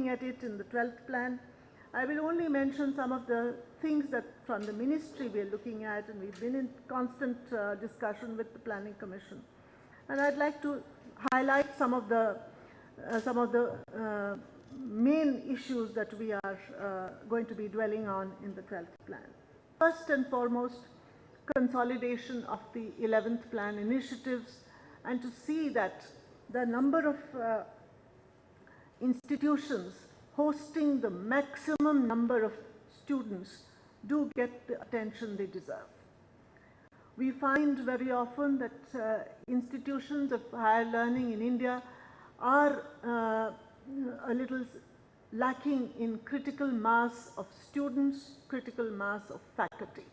looking at it in the 12th plan. I will only mention some of the things that from the ministry we are looking at, and we've been in constant discussion with the Planning Commission. And I'd like to highlight some of the main issues that we are going to be dwelling on in the 12th plan. First and foremost, consolidation of the 11th plan initiatives, and to see that the number of institutions hosting the maximum number of students do get the attention they deserve. We find very often that institutions of higher learning in India are a little lacking in critical mass of students, critical mass of faculty.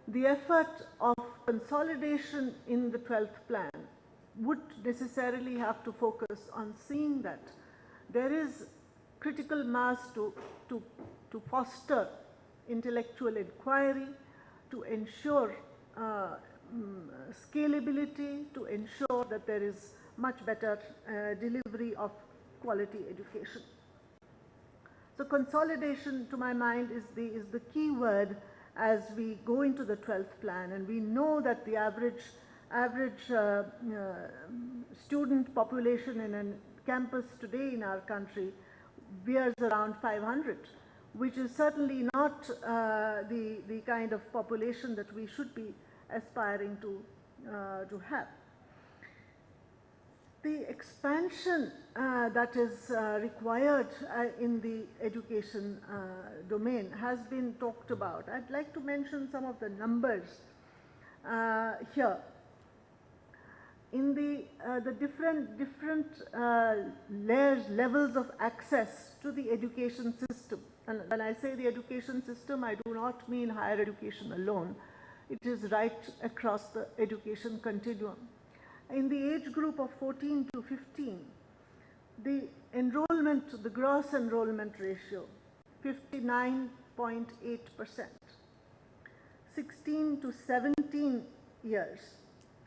The effort of consolidation in the 12th plan would necessarily have to focus on seeing that there is critical mass to foster intellectual inquiry, to ensure scalability, to ensure that there is much better delivery of quality education. So consolidation, to my mind, is the key word as we go into the 12th plan, and we know that the average student population in a campus today in our country bears around 500, which is certainly not the kind of population that we should be aspiring to have. The expansion that is required in the education domain has been talked about. I'd like to mention some of the numbers here. In the different levels of access to the education system, and when I say the education system, I do not mean higher education alone. It is right across the education continuum. In the age group of 14 to 15, the gross enrollment ratio, 59.8%. 16 to 17 years,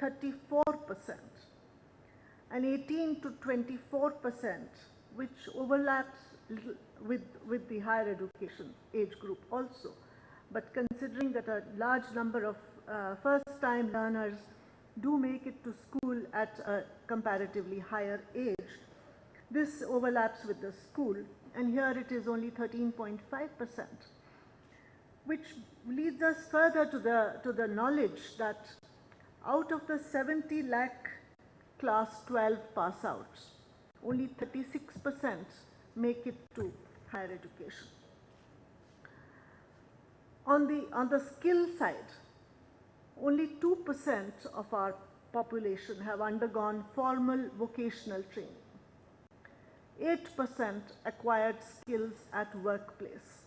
34%. And 18 to 24%, which overlaps with the higher education age group also. But considering that a large number of first-time learners do make it to school at a comparatively higher age, this overlaps with the school, and here it is only 13.5%, which leads us further to the knowledge that out of the 70 lakh class 12 pass outs, only 36% make it to higher education. On the skill side, only 2% of our population have undergone formal vocational training. 8% acquired skills at workplace.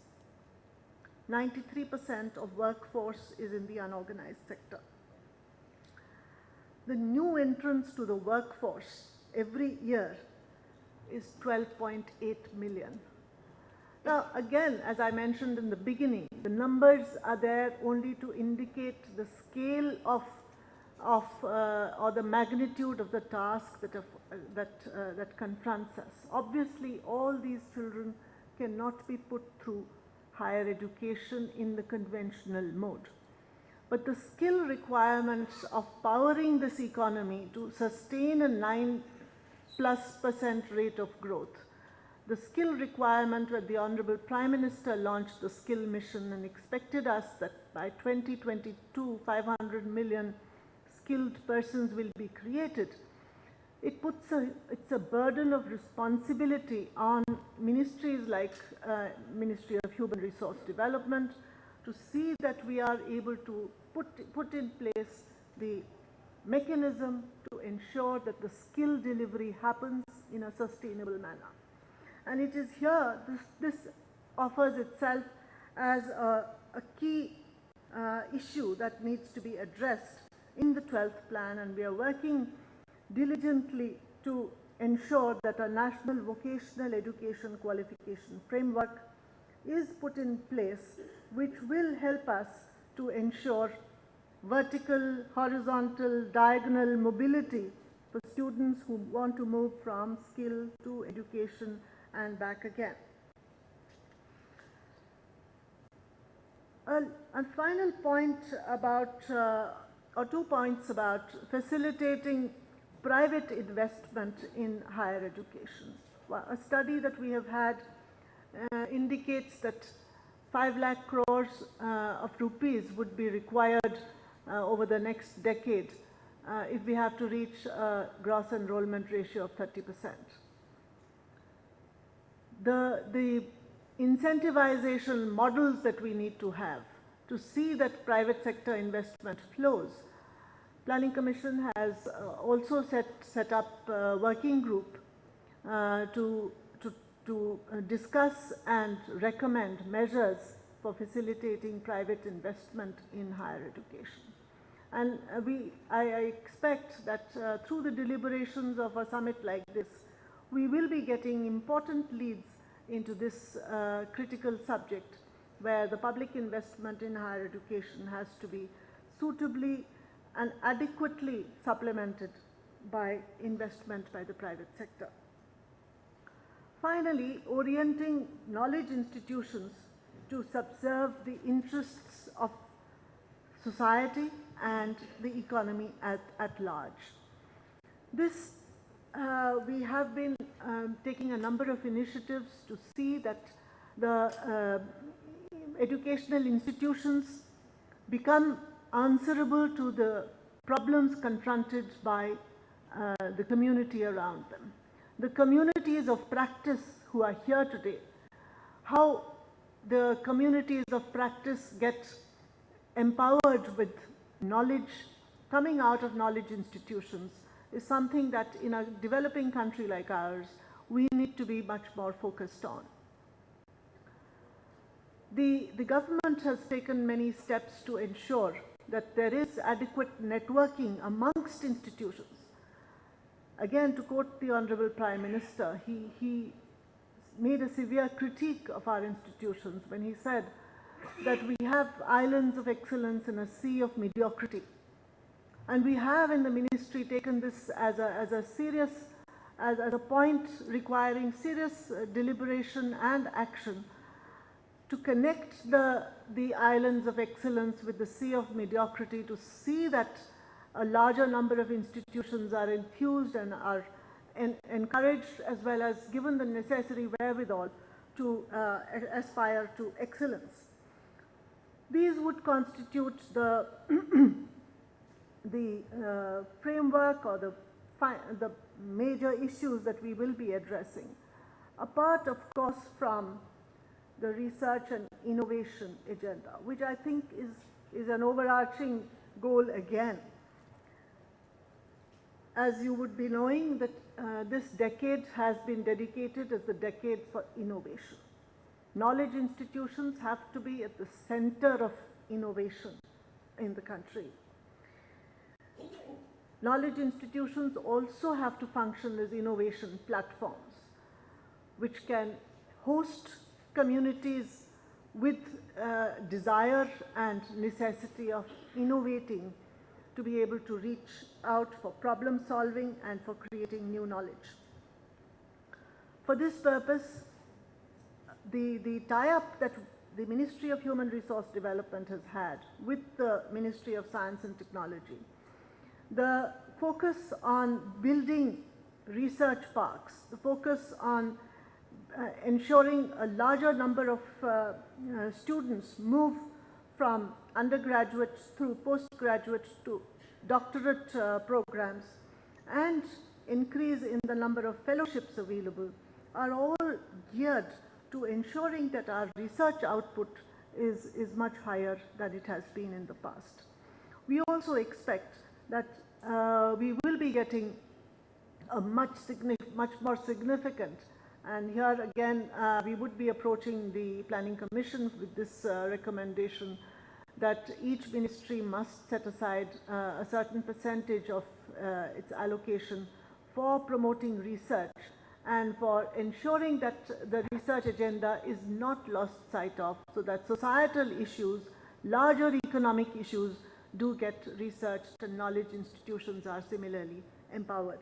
93% of workforce is in the unorganized sector. The new entrants to the workforce every year is 12.8 million. Now, again, as I mentioned in the beginning, the numbers are there only to indicate the scale of or the magnitude of the task that confronts us. Obviously, all these children cannot be put through higher education in the conventional mode. But the skill requirements of powering this economy to sustain a 9+% rate of growth, the skill requirement where the Honorable Prime Minister launched the skill mission and expected us that by 2022, 500 million skilled persons will be created. It's a burden of responsibility on ministries like Ministry of Human Resource Development to see that we are able to put in place the mechanism to ensure that the skill delivery happens in a sustainable manner. And it is here, this offers itself as a key issue that needs to be addressed in the 12th plan, and we are working diligently to ensure that a national vocational education qualification framework is put in place, which will help us to ensure vertical, horizontal, diagonal mobility for students who want to move from skill to education and back again. A final point about, or 2 points about facilitating private investment in higher education. Well, a study that we have had indicates that 5 lakh crores of rupees would be required over the next decade if we have to reach a gross enrollment ratio of 30%. The incentivization models that we need to have to see that private sector investment flows. Planning Commission has also set up a working group to discuss and recommend measures for facilitating private investment in higher education. And I expect that through the deliberations of a summit like this, we will be getting important leads into this critical subject, where the public investment in higher education has to be suitably and adequately supplemented by investment by the private sector. Finally, orienting knowledge institutions to subserve the interests of society and the economy at large. This, we have been taking a number of initiatives to see that the educational institutions become answerable to the problems confronted by the community around them. The communities of practice who are here today, how the communities of practice get empowered with knowledge coming out of knowledge institutions is something that in a developing country like ours, we need to be much more focused on. The government has taken many steps to ensure that there is adequate networking amongst institutions. Again, to quote the Honorable Prime Minister, he made a severe critique of our institutions when he said that we have islands of excellence in a sea of mediocrity. And we have in the ministry taken this as a point requiring serious deliberation and action to connect the islands of excellence with the sea of mediocrity, to see that a larger number of institutions are infused and are encouraged, as well as given the necessary wherewithal to aspire to excellence. These would constitute the framework or the major issues that we will be addressing, apart of course from the research and innovation agenda, which I think is an overarching goal again. As you would be knowing that this decade has been dedicated as the decade for innovation. Knowledge institutions have to be at the center of innovation in the country. Knowledge institutions also have to function as innovation platforms, which can host communities with desire and necessity of innovating to be able to reach out for problem solving and for creating new knowledge. For this purpose, the tie-up that the Ministry of Human Resource Development has had with the Ministry of Science and Technology, the focus on building research parks, the focus on ensuring a larger number of students move from undergraduates through postgraduate to doctorate programs, and increase in the number of fellowships available, are all geared to ensuring that our research output is much higher than it has been in the past. We also expect that we will be getting a much more significant, and here again we would be approaching the Planning Commission with this recommendation that each ministry must set aside a certain percentage of its allocation for promoting research and for ensuring that the research agenda is not lost sight of, so that societal issues, larger economic issues do get researched and knowledge institutions are similarly empowered.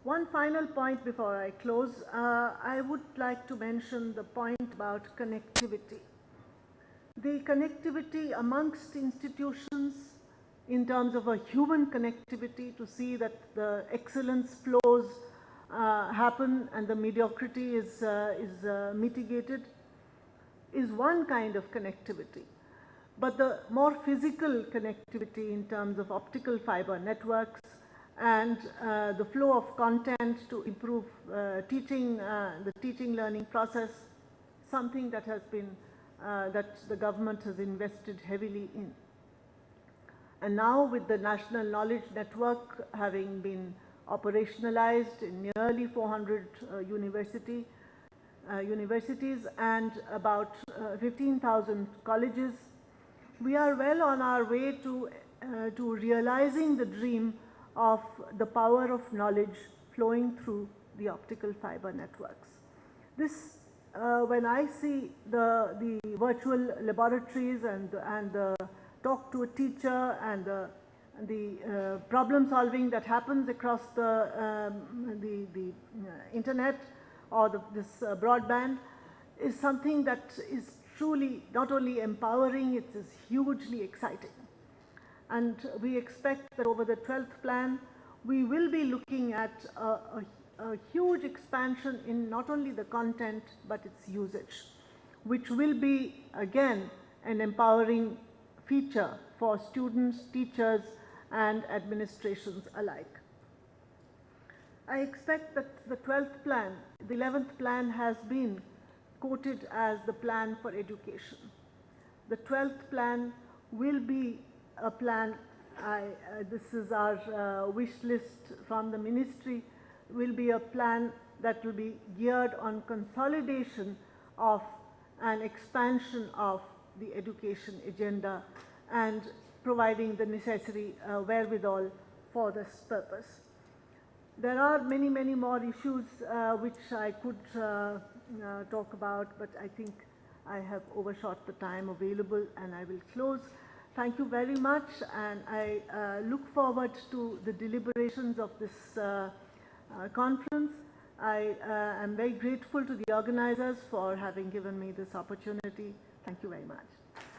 One final point before I close. I would like to mention the point about connectivity. The connectivity amongst institutions in terms of a human connectivity to see that the excellence flows happen and the mediocrity is mitigated is one kind of connectivity. But the more physical connectivity in terms of optical fiber networks and the flow of content to improve teaching, the teaching learning process, something that has been, that the government has invested heavily in. And now with the National Knowledge Network having been operationalized in nearly 400 universities and about 15,000 colleges, we are well on our way to realizing the dream of the power of knowledge flowing through the optical fiber networks. This, when I see the virtual laboratories and the talk to a teacher and the problem solving that happens across the internet or this broadband, is something that is truly not only empowering, it is hugely exciting. And we expect that over the 12th plan, we will be looking at a huge expansion in not only the content, but its usage, which will be, again, an empowering feature for students, teachers, and administrations alike. I expect that the 12th plan, the 11th plan has been quoted as the plan for education. The 12th plan will be a plan, this is our wish list from the ministry, will be a plan that will be geared on consolidation of an expansion of the education agenda and providing the necessary wherewithal for this purpose. There are many, many more issues which I could talk about, but I think I have overshot the time available and I will close. Thank you very much, and I look forward to the deliberations of this conference. I am very grateful to the organizers for having given me this opportunity. Thank you very much.